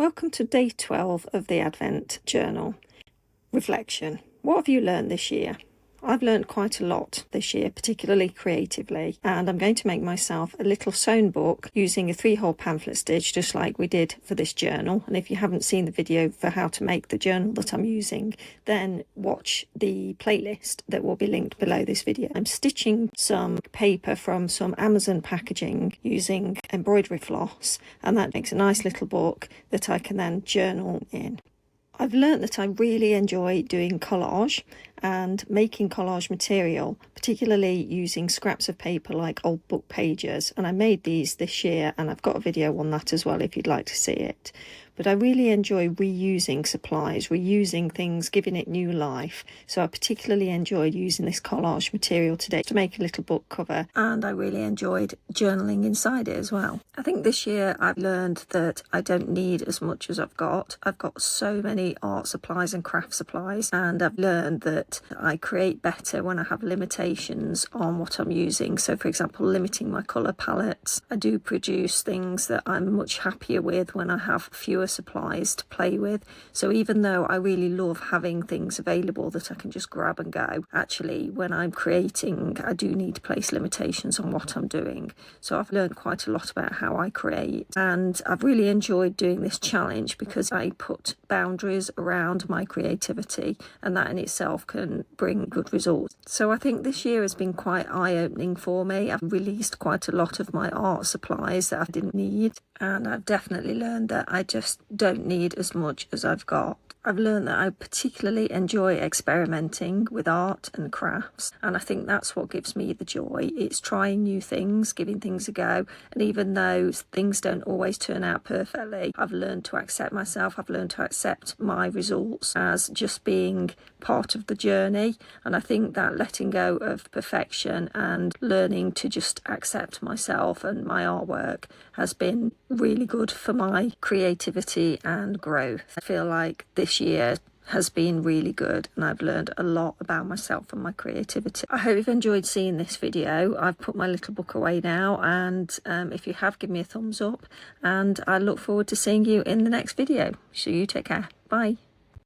Welcome to day 12 of the Advent Journal. Reflection. What have you learned this year? I've learned quite a lot this year, particularly creatively, and I'm going to make myself a little sewn book using a 3-hole pamphlet stitch, just like we did for this journal. And if you haven't seen the video for how to make the journal that I'm using, then watch the playlist that will be linked below this video. I'm stitching some paper from some Amazon packaging using embroidery floss, and that makes a nice little book that I can then journal in. I've learnt that I really enjoy doing collage and making collage material, particularly using scraps of paper like old book pages. And I made these this year, and I've got a video on that as well if you'd like to see it. But I really enjoy reusing supplies, reusing things, giving it new life. So I particularly enjoyed using this collage material today to make a little book cover, and I really enjoyed journaling inside it as well. I think this year I've learned that I don't need as much as I've got. I've got so many art supplies and craft supplies, and I've learned that I create better when I have limitations on what I'm using. So for example, limiting my colour palettes. I do produce things that I'm much happier with when I have fewer supplies to play with. So even though I really love having things available that I can just grab and go, actually when I'm creating I do need to place limitations on what I'm doing. So I've learned quite a lot about how I create, and I've really enjoyed doing this challenge because I put boundaries around my creativity, and that in itself can bring good results. So I think this year has been quite eye-opening for me. I've released quite a lot of my art supplies that I didn't need, and I've definitely learned that I just don't need as much as I've got. I've learned that I particularly enjoy experimenting with art and crafts, and I think that's what gives me the joy. It's trying new things, giving things a go, and even though things don't always turn out perfectly, I've learned to accept myself. I've learned to accept my results as just being part of the journey, and I think that letting go of perfection and learning to just accept myself and my artwork has been really good for my creativity and growth. I feel like this year has been really good, and I've learned a lot about myself and my creativity. I hope you've enjoyed seeing this video. I've put my little book away now, and if you have, give me a thumbs up, and I look forward to seeing you in the next video. So you take care. Bye.